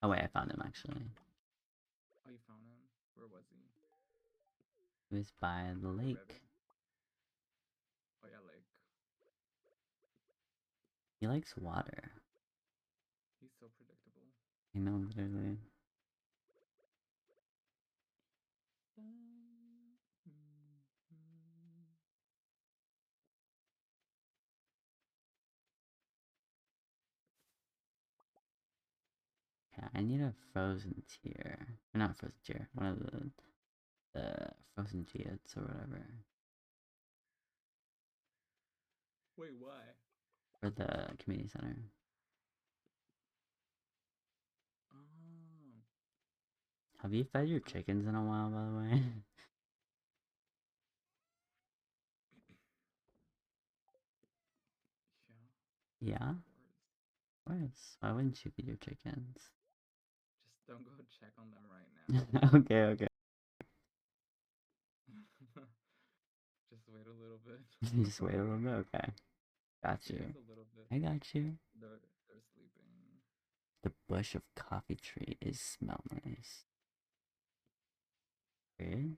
Oh wait, I found him actually. Oh, you found him? Where was he? He was by the The river? lake. Oh yeah, lake. He likes water. He's so predictable. You know, literally. Yeah, I need a frozen tier. Or not frozen tier. One of the frozen geodes or whatever. Wait, why? For the community center. Oh, Have you fed your I chickens in a while, by the way? yeah, Yeah? of course. Of course. Why wouldn't you feed your chickens? Just don't go check on them right now. Okay, okay. Just wait a little bit. Just wait a little bit, okay. Got you. Just a little bit. I got you. They're sleeping. The bush of coffee tree is smell nice. Okay.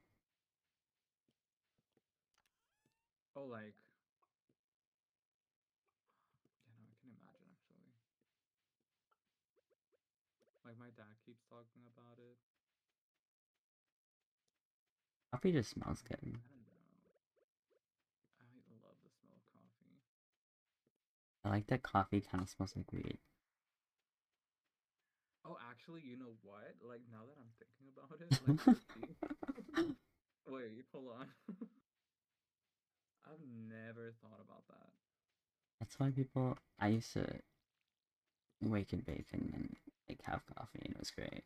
Oh, like, yeah, no, I can imagine actually. Like my dad keeps talking about it. Coffee just smells good. I don't know. I love the smell of coffee. I like that coffee kind of smells like weed. Oh, actually, you know what? Like now that I'm thinking about it, like low key. Wait, hold on. I've never thought about that. That's why people. I used to wake and bake and then like have coffee, and it was great.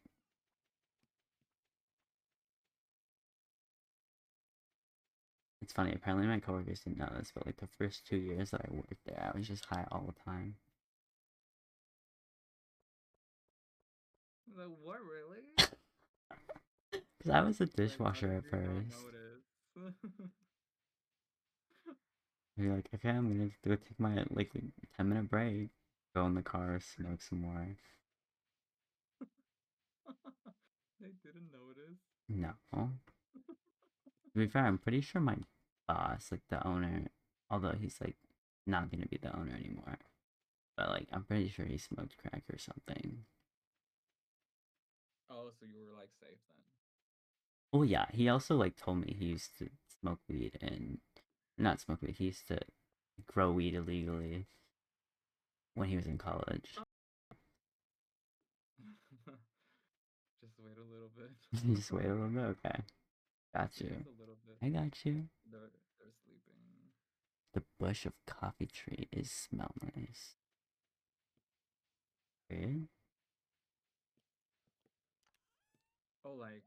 It's funny. Apparently, my coworkers didn't know this, but like the first 2 years that I worked there, I was just high all the time. Like what really? Cause I was a Like how dishwasher did at you not first. notice? You're like, okay, I'm gonna go take my like 10-minute break, go in the car, smoke some more. They didn't notice. No. To be fair, I'm pretty sure my boss, like the owner, although he's like not gonna be the owner anymore, but like I'm pretty sure he smoked crack or something. Oh, so you were like safe then. Oh yeah, he also like told me he used to smoke weed and not smoke weed. He used to grow weed illegally when he was in college. Just wait a little bit. Just wait a little bit, okay. Got you. Just a little bit. I got you. They're sleeping. The bush of coffee tree is smell nice. Okay. Oh, like,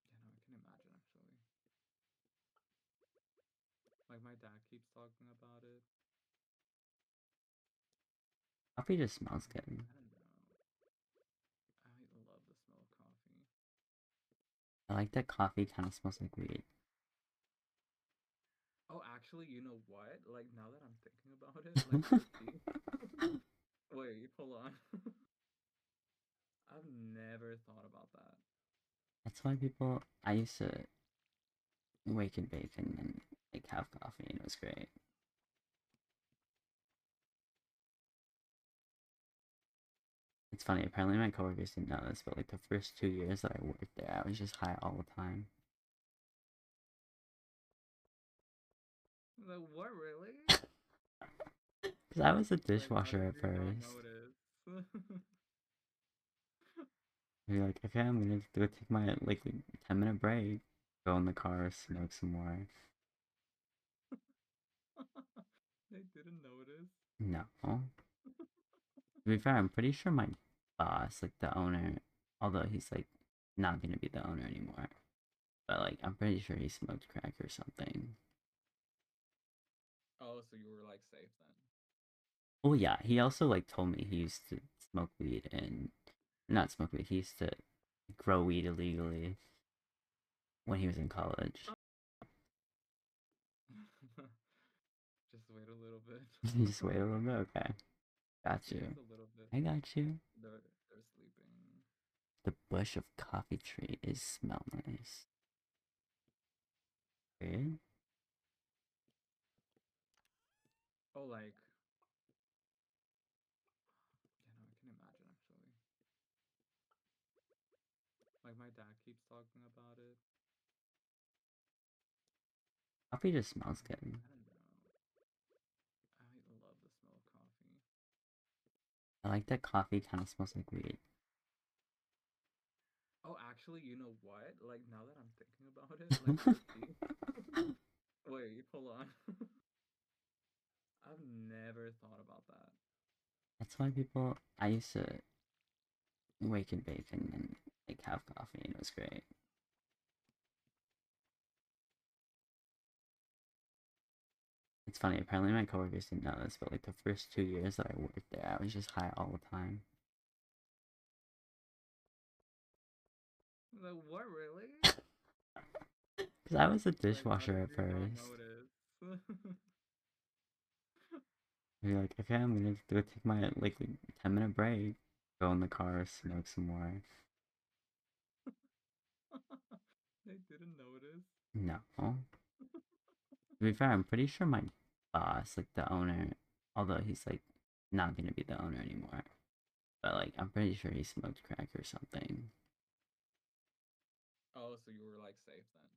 yeah, no, I can imagine actually. Like my dad keeps talking about it. Coffee just smells good. I don't know. I love the smell of coffee. I like that coffee kind of smells like weed. Oh, actually, you know what? Like now that I'm thinking about it, like low key. Wait, hold on. I've never thought about that. That's why people. I used to wake and bake and then like have coffee, and it was great. It's funny. Apparently, my coworkers didn't know this, but like the first 2 years that I worked there, I was just high all the time. Like what really? Cause I was a Like how dishwasher did at you not first. notice? You're like, okay, I'm gonna go take my like 10-minute break, go in the car, smoke some more. They didn't notice. No. To be fair, I'm pretty sure my boss, like the owner, although he's like not gonna be the owner anymore, but like I'm pretty sure he smoked crack or something. Oh, so you were like safe then. Oh yeah, he also like told me he used to smoke weed and not smoke weed. He used to grow weed illegally when he was in college. Just wait a little bit. Just wait a little bit, okay. Got Yeah, you. it's a little bit. I got you. They're sleeping. The bush of coffee tree is smell nice. Weird. Oh, like yeah, no, I can imagine actually. Like my dad keeps talking about it. Coffee just smells good. I don't know. I love the smell of coffee. I like that coffee kind of smells like weed. Oh, actually, you know what? Like now that I'm thinking about it, like low key. Wait, hold on. I've never thought about that. That's why people. I used to wake and bake and then like have coffee, and it was great. It's funny. Apparently, my coworkers didn't know this, but like the first 2 years that I worked there, I was just high all the time. Like what really? Because I was a Like how dishwasher did at you not first. notice? And you're like, okay, I'm gonna go take my like 10-minute break, go in the car, smoke some more. They didn't notice. No. To be fair, I'm pretty sure my boss, like the owner, although he's like not gonna be the owner anymore, but like I'm pretty sure he smoked crack or something. Oh, so you were like safe then.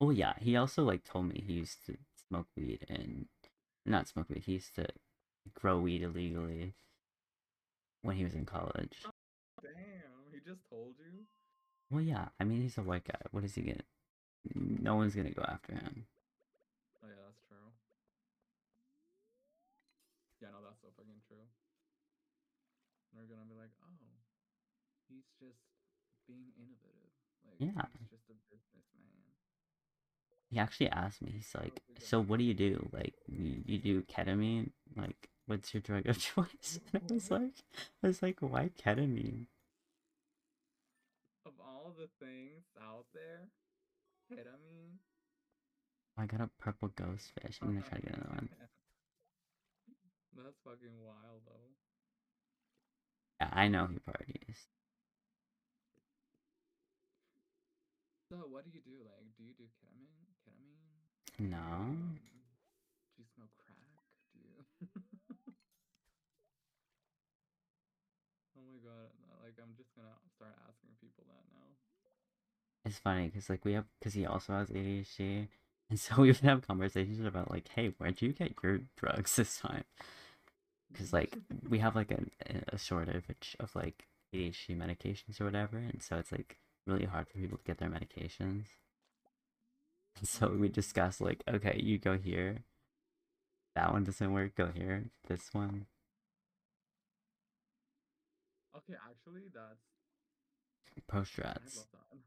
Oh yeah, he also like told me he used to smoke weed and not smoke weed. He used to grow weed illegally when he was in college. Damn, he just told you? Well, yeah, I mean he's a white guy. What is he gonna? No one's gonna go after him. Oh yeah, that's true. Yeah, no, that's so fucking true. They're gonna be like, oh, he's just being innovative. Like Yeah, he's just a businessman. he actually asked me. He's like, How's he "So gonna what do you do? Like, you do ketamine? Like, what's your drug of choice?" And what? I was like, why ketamine? Of all the things out there, ketamine? I got a purple ghost fish. I'm gonna try to get another one. That's fucking wild though. Yeah, I know he parties. So what do you do? Like, do you do ketamine? Ketamine? Do you No, do you smoke crack? Do you? Oh my god! Like I'm just gonna start asking people that now. it's funny because like we have because he also has ADHD, and so we would have conversations about like, hey, where'd you get your drugs this time? Because like we have like a shortage of like ADHD medications or whatever, and so it's like really hard for people to get their medications. And so we Mm. discuss like, okay, you go here, that one doesn't work, go here, this one, Okay, actually, that's post I strats, love that.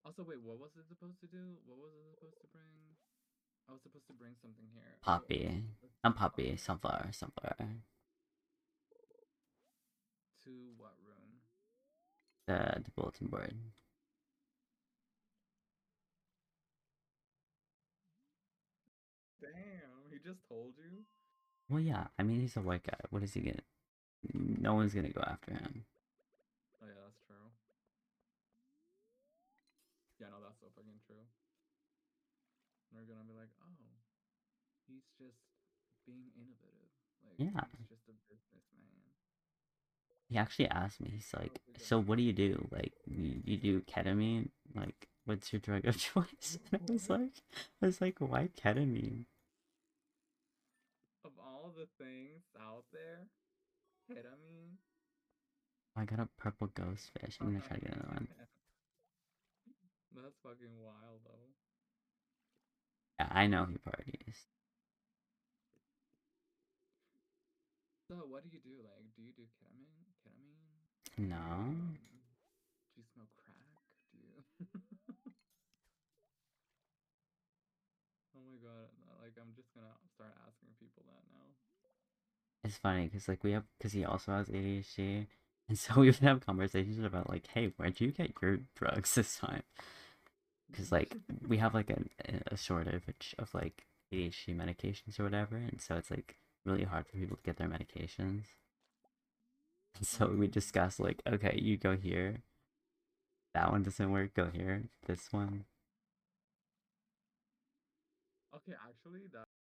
Also, wait, what was it supposed to do? What was it supposed to bring? I was supposed to bring something here. Oh, poppy, let's I'm see, poppy, poppy. sunflower, sunflower, To what room? the bulletin board. Damn, he just told you? Well, yeah, I mean he's a white guy. What is he gonna? No one's gonna go after him. Oh yeah, that's true. Yeah, no, that's so fucking true. They're gonna be like, oh, he's just being innovative. Like Yeah, he's just a businessman. he actually asked me. He's like, How's he "So gonna? what do you do? Like, you do ketamine? Like, what's your drug of choice?" And What? I was like, why ketamine? Of all the things out there, ketamine. I got a purple ghost fish. I'm gonna try to get another one. That's fucking wild though. Yeah, I know he parties. So what do you do? Like, do you do ketamine? Ketamine? Do you No, do you smoke crack? Do you? Oh my god! Like I'm just gonna start asking people that now. it's funny because like we have because he also has ADHD, and so we would have conversations about like, hey, where'd you get your drugs this time? Because like we have like a shortage of like ADHD medications or whatever, and so it's like really hard for people to get their medications. So we Mm. discussed like, okay, you go here. That one doesn't work. Go here. This one. Okay, actually, that